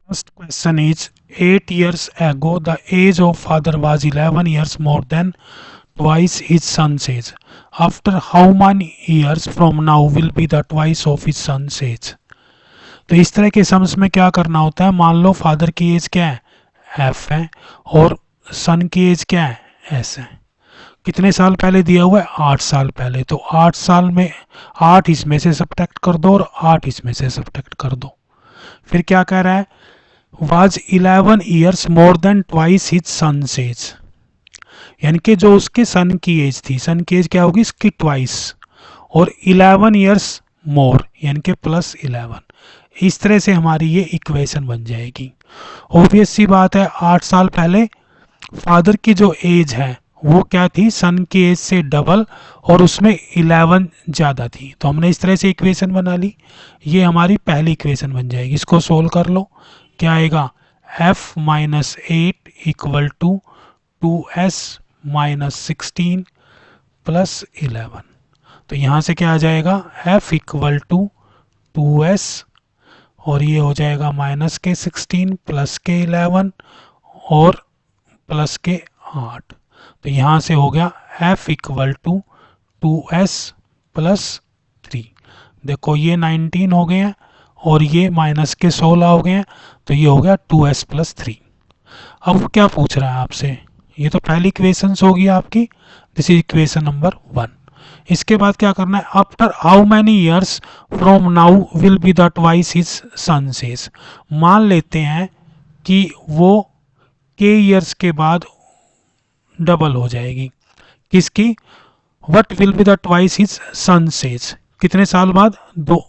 First question is 8 years ago the age of father was 11 years more than twice his son's age. After how many years from now will be the twice of his son's age? तो इस तरह के sums में क्या करना होता है, मान लो फादर की एज क्या है, एफ है, और सन की एज क्या है, एस है। कितने साल पहले दिया हुआ है, 8 साल पहले। तो 8 साल में 8 इसमें से सब्ट्रैक्ट कर दो और 8 इसमें से सब्ट्रैक्ट कर दो। फिर क्या कह रहा है, was 11 years more than twice his son's age, यानी कि जो उसके सन की एज थी, सन की एज क्या होगी, इसकी ट्वाइस, और 11 ईयर्स मोर यानी कि प्लस 11। इस तरह से हमारी ये इक्वेशन बन जाएगी। ऑब्वियस सी बात है, 8 साल पहले फादर की जो एज है वो क्या थी, सन की एज से डबल, और उसमें 11 ज़्यादा थी। तो हमने इस तरह से इक्वेशन बना ली। ये हमारी पहली इक्वेशन बन जाएगी। इसको सोल्व कर लो, क्या आएगा, f minus 8 equal to 2s minus 16 plus 11। तो यहाँ से क्या आ जाएगा, f इक्वल टू 2s, और ये हो जाएगा माइनस के 16 प्लस के 11 और प्लस के 8। तो यहाँ से हो गया f equal to 2s plus 3। देखो ये 19 हो गए हैं और ये माइनस के 16 हो गए हैं, तो ये हो गया 2s प्लस 3। अब वो क्या पूछ रहा है आपसे, ये तो पहली इक्वेशन होगी आपकी, दिस इज इक्वेशन नंबर 1। इसके बाद क्या करना है, after how many years from now will be the twice his sons age. मान लेते हैं कि वो के ईयर्स के बाद डबल हो जाएगी, किसकी, what will be the twice his sons age, कितने साल बाद, 2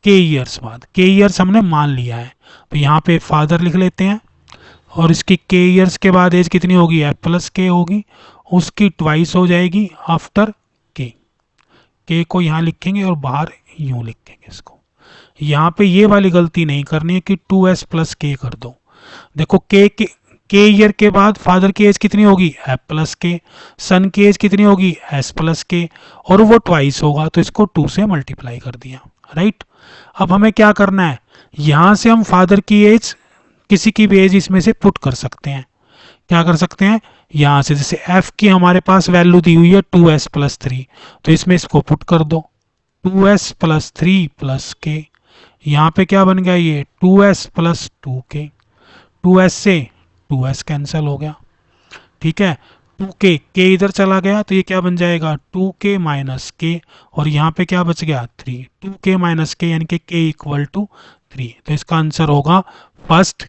के ईयर्स बाद। के ईयर्स हमने मान लिया है, तो यहाँ पे फादर लिख लेते हैं, और इसकी के ईयर्स के बाद एज कितनी होगी, एफ प्लस के होगी, उसकी ट्वाइस हो जाएगी आफ्टर के को यहाँ लिखेंगे और बाहर यूं लिखेंगे इसको। यहाँ पे ये वाली गलती नहीं करनी है कि 2s प्लस के कर दो। देखो के ईयर के बाद फादर की एज कितनी होगी, एफ प्लस के, सन की एज कितनी होगी, एस प्लस के, और वो ट्वाइस होगा, तो इसको 2 से मल्टीप्लाई कर दिया, राइट। अब हमें क्या करना है, यहाँ से हम फादर की एज, किसी की भी एज इसमें से पुट कर सकते हैं। क्या कर सकते हैं, यहाँ से जैसे f की हमारे पास वैल्यू दी हुई है 2s प्लस 3, तो इसमें इसको पुट कर दो, 2s प्लस 3 प्लस के, यहाँ पे क्या बन गया, ये 2s प्लस 2k, 2s से 2s कैंसिल हो गया, ठीक है। 2k, के इधर चला गया तो ये क्या बन जाएगा, 2k माइनस के, और यहाँ पे क्या बच गया, 3, 2k माइनस के यानी कि k इक्वल टू 3। तो इसका आंसर होगा फर्स्ट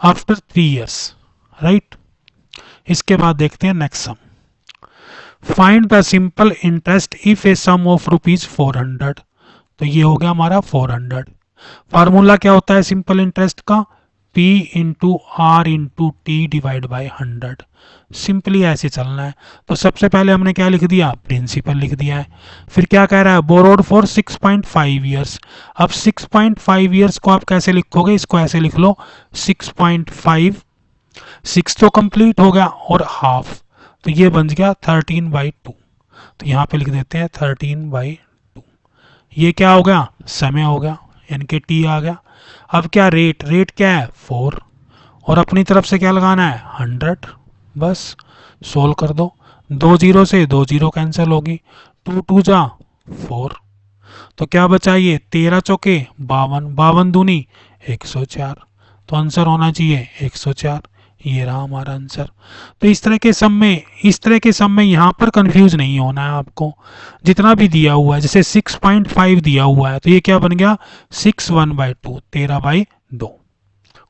आफ्टर 3 ईयर्स, राइट। इसके बाद देखते हैं next sum, find the simple interest if a sum of rupees 400। तो ये हो गया हमारा 400। फार्मूला क्या होता है सिंपल इंटरेस्ट का, P into R into T divide by 100। Simply ऐसे चलना है। तो सबसे पहले हमने क्या लिख दिया, प्रिंसिपल लिख दिया है। फिर क्या कह रहा है, बोरोड फॉर 6.5 ईयर्स। अब 6.5 ईयर्स को आप कैसे लिखोगे, इसको ऐसे लिख लो, 6.5, 6 तो कंप्लीट हो गया और हाफ, तो ये बन गया 13/2। तो यहाँ पे लिख देते हैं 13/2। ये क्या हो गया, समय हो गया, यानी कि टी आ गया। अब क्या रेट, रेट क्या है 4, और अपनी तरफ से क्या लगाना है 100, बस सोल्व कर दो। 2 जीरो से 2 जीरो कैंसिल होगी, 2 2 जा 4, तो क्या बचा, ये 13 चौके 52, 52 दूनी 104, तो आंसर होना चाहिए 104। ये रहा हमारा आंसर। तो इस तरह के सम में यहाँ पर कंफ्यूज नहीं होना है आपको। जितना भी दिया हुआ है, जैसे 6.5 दिया हुआ है, तो ये क्या बन गया 6/1/2, 13/2।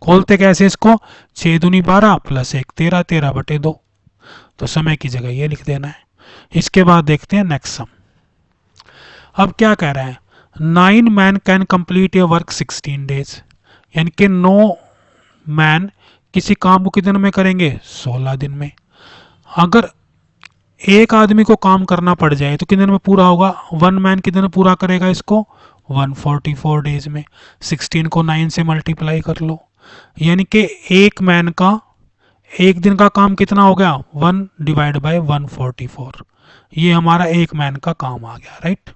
खोलते कैसे इसको, 6 दूनी 12 प्लस 1 13, 13/2। तो समय की जगह ये लिख देना है। इसके बाद देखते हैं नेक्स्ट सम। अब क्या कह रहा है, 9 man can complete A work 16 days, यानी कि 9 मैन किसी काम को कितने दिन में करेंगे, 16 दिन में। अगर एक आदमी को काम करना पड़ जाए तो कितने दिन में पूरा होगा, 1 मैन कितने दिन पूरा करेगा इसको, 144 डेज में। 16 को 9 से मल्टीप्लाई कर लो, यानी कि एक मैन का एक दिन का काम कितना हो गया, 1 डिवाइड बाय 144। ये हमारा एक मैन का काम आ गया, राइट।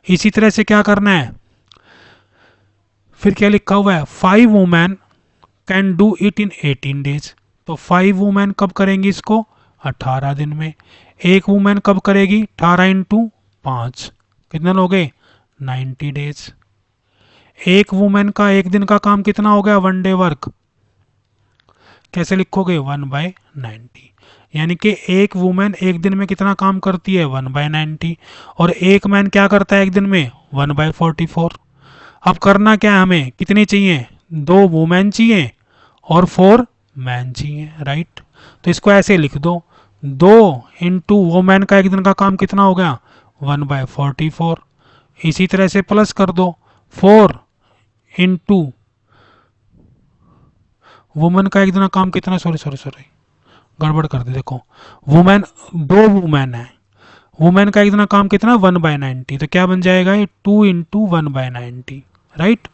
इसी तरह से क्या करना है, फिर क्या लिखा हुआ है, 5 women can do it in 18 days. तो 5 वुमेन कब करेंगी इसको, 18 दिन में। एक वुमेन कब करेगी, 18 इंटू 5 कितने हो गए, 90 डेज। एक वुमेन का एक दिन का काम कितना हो गया, 1 डे वर्क, कैसे लिखोगे, 1/90। यानी कि एक वुमेन एक दिन में कितना काम करती है, 1/90। और एक मैन क्या करता है एक दिन में, 1/44। अब करना क्या है हमें, कितनी चाहिए, 2 वुमेन चाहिए और 4 मैन चाहिए, राइट। तो इसको ऐसे लिख दो, 2 इंटू वुमेन का एक दिन का काम कितना हो गया, 1/44। इसी तरह से प्लस कर दो, 4 इंटू वुमेन का एक दिन का काम कितना, सॉरी गड़बड़ कर दी, देखो वुमेन, 2 वुमेन है, वुमेन का एक दिन का काम कितना, 1/90। तो क्या बन जाएगा ये, 2 इंटू 1/90, राइट।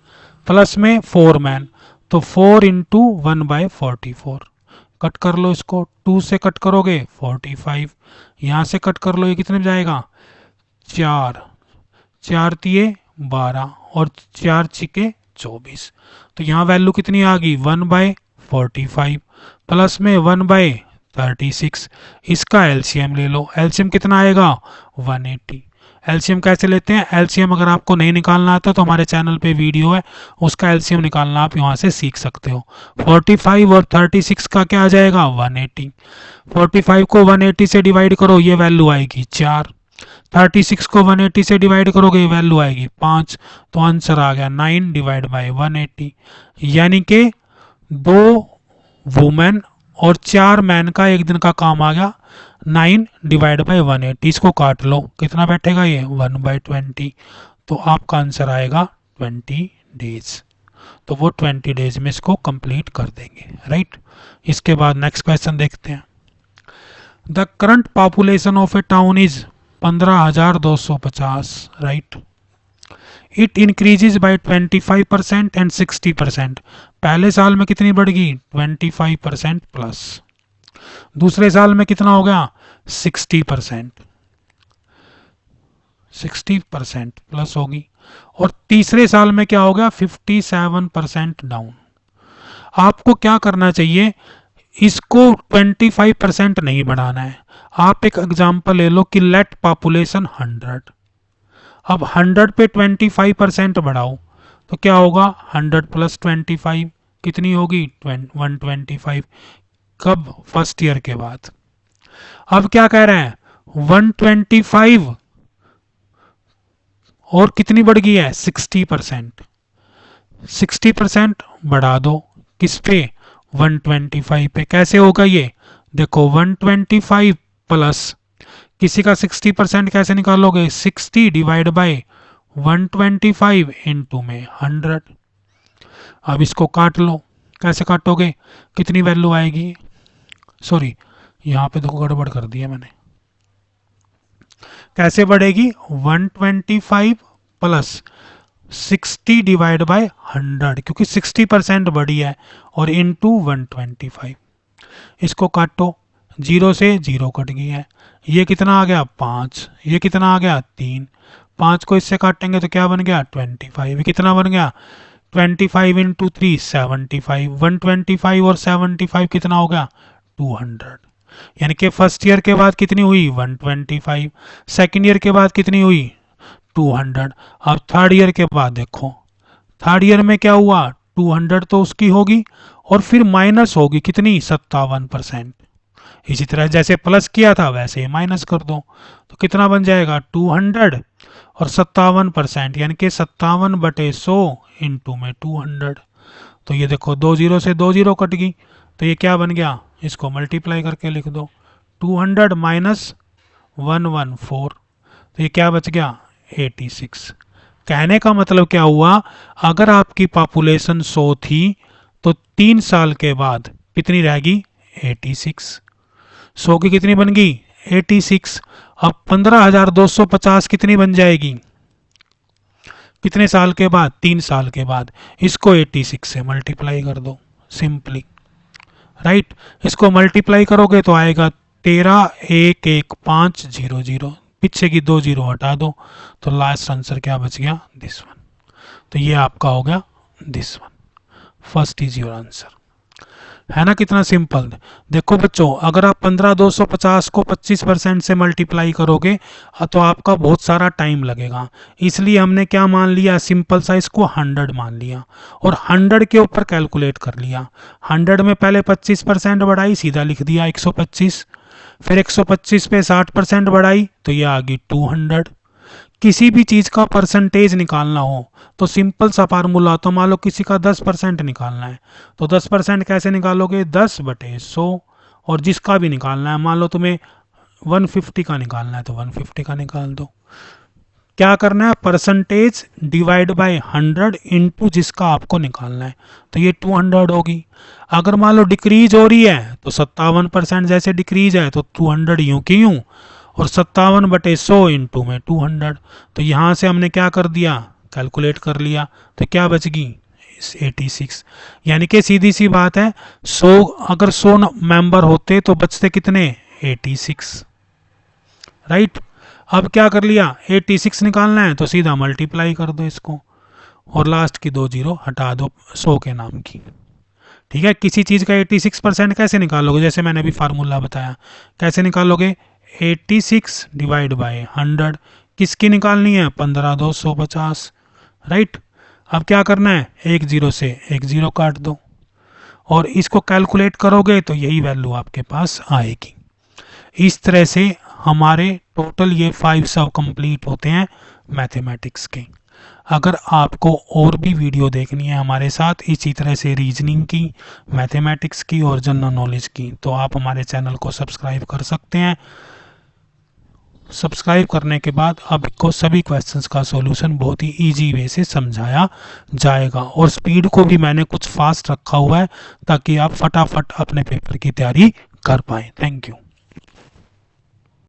प्लस में 4 मैन, तो 4 इंटू 1/44। कट कर लो इसको, 2 से कट करोगे 45, यहाँ से कट कर लो, ये कितने में जाएगा, 4, 4 तिये 12 और 4 छिके 24। तो यहाँ वैल्यू कितनी आ गई, 1/45 प्लस में 1/36। इसका एलसीएम ले लो, एलसीएम कितना आएगा, 180। एलसीएम कैसे लेते हैं, एलसीएम अगर आपको नहीं निकालना आता तो हमारे चैनल पे वीडियो है, उसका एलसीएम निकालना आप यहाँ से सीख सकते हो। 45 और 36 का क्या आ जाएगा, 180। 45 को 180 से डिवाइड करो, ये वैल्यू आएगी 4। 36 को 180 से डिवाइड करोगे, वैल्यू आएगी 5। तो आंसर आ गया 9/180। यानी कि 2 वुमेन और 4 मैन का एक दिन का काम आ गया 9/180। इसको काट लो, कितना बैठेगा ये, 1/20। तो आपका आंसर आएगा 20 डेज। तो वो 20 डेज में इसको कंप्लीट कर देंगे, राइट। इसके बाद नेक्स्ट क्वेश्चन देखते हैं। The current population of A town is 15,250, right. It increases by 25% and 60%। पहले साल में कितनी बढ़ गई, 25% प्लस। दूसरे साल में कितना हो गया, 60%, 60% प्लस होगी। और तीसरे साल में क्या हो गया, 57% डाउन। आपको क्या करना चाहिए, इसको 25% नहीं बढ़ाना है। आप एक एग्जांपल ले लो कि लेट पॉपुलेशन 100। अब 100 पे 25% बढ़ाओ तो क्या होगा, 100 प्लस 25 कितनी होगी, 125। कब, फर्स्ट ईयर के बाद। अब क्या कह रहे हैं, 125 और कितनी बढ़ गई है, 60%। 60% बढ़ा दो किस पे, 125 पे। कैसे होगा ये, देखो 125 प्लस किसी का 60% कैसे निकालोगे, 60 डिवाइड बाय 125 इंटू में 100। अब इसको काट लो, कैसे काटोगे, कितनी वैल्यू आएगी, सॉरी यहाँ पे देखो गड़बड़ कर दिया मैंने, कैसे बढ़ेगी, 125 प्लस 60 डिवाइड बाय 100, क्योंकि 60% बढ़ी है, और इंटू 125। इसको काटो, 0 से 0 कट गई है, ये कितना आ गया 5, ये कितना आ गया 3। 5 को इससे काटेंगे तो क्या बन गया 25, ये कितना बन गया 25 इंटू 3 75। 125 और 75 कितना हो गया 200। यानी कि फर्स्ट ईयर के बाद कितनी हुई 125, सेकेंड ईयर के बाद कितनी हुई 200। अब थर्ड ईयर के बाद देखो, थर्ड ईयर में क्या हुआ, 200 तो उसकी होगी और फिर माइनस होगी कितनी 57%। इसी तरह जैसे प्लस किया था वैसे माइनस कर दो, तो कितना बन जाएगा 200 और 57%, यानी कि 57/100 इंटू में 200। तो ये देखो 2 0 से 2 0 कट गई, तो ये क्या बन गया, इसको मल्टीप्लाई करके लिख दो, 200 माइनस 114, तो ये क्या बच गया 86। कहने का मतलब क्या हुआ, अगर आपकी पॉपुलेशन 100 थी तो 3 साल के बाद कितनी रहेगी 86। 100 की कितनी बन गई 86। अब 15,250 कितनी बन जाएगी, कितने साल के बाद, 3 साल के बाद। इसको 86 से मल्टीप्लाई कर दो सिंपली, राइट। इसको मल्टीप्लाई करोगे तो आएगा 13,115,00। पीछे की 2 0 हटा दो, तो लास्ट आंसर क्या बच गया, दिस वन। तो ये आपका हो गया this one, first is your answer. है ना कितना सिंपल। देखो बच्चों, अगर आप 15,250 को 25% से मल्टीप्लाई करोगे तो आपका बहुत सारा टाइम लगेगा, इसलिए हमने क्या मान लिया, सिंपल सा इसको 100 मान लिया और 100 के ऊपर कैलकुलेट कर लिया। 100 में पहले 25% बढ़ाई, सीधा लिख दिया 125, फिर 125 पे 60% बढ़ाई तो ये आ गई 200। किसी भी चीज़ का परसेंटेज निकालना हो तो सिंपल सा फार्मूला, तो मान लो किसी का 10% निकालना है तो 10% कैसे निकालोगे, 10/100। और जिसका भी निकालना है, मान लो तुम्हें 150 का निकालना है तो 150 का निकाल दो। क्या करना है, परसेंटेज डिवाइड बाय 100 इंटू जिसका आपको निकालना है, तो ये 200 होगी। अगर मान लो डिक्रीज हो रही है तो 57% जैसे डिक्रीज है तो 200 यूं की यूं, और 57/100 इंटू में 200। तो यहाँ से हमने क्या कर दिया, कैलकुलेट कर लिया, तो क्या बच गई 86। यानी कि सीधी सी बात है, 100 अगर 100 मेंबर होते तो बचते कितने, 86। राइट। अब क्या कर लिया, 86 निकालना है तो सीधा मल्टीप्लाई कर दो इसको और लास्ट की 2 जीरो हटा दो 100 के नाम की। ठीक है। किसी चीज़ का 86% कैसे निकालोगे, जैसे मैंने अभी फार्मूला बताया, कैसे निकालोगे, 86 डिवाइड बाय 100। किसकी निकालनी है, 15,250। राइट। अब क्या करना है, एक जीरो से एक जीरो काट दो और इसको कैलकुलेट करोगे तो यही वैल्यू आपके पास आएगी। इस तरह से हमारे टोटल ये 5 सब कंप्लीट होते हैं मैथमेटिक्स के। अगर आपको और भी वीडियो देखनी है हमारे साथ इसी तरह से रीजनिंग की, मैथमेटिक्स की और जनरल नॉलेज की, तो आप हमारे चैनल को सब्सक्राइब कर सकते हैं। सब्सक्राइब करने के बाद आपको सभी क्वेश्चंस का सॉल्यूशन बहुत ही इजी वे से समझाया जाएगा और स्पीड को भी मैंने कुछ फास्ट रखा हुआ है ताकि आप फटाफट अपने पेपर की तैयारी कर पाएँ। Thank you.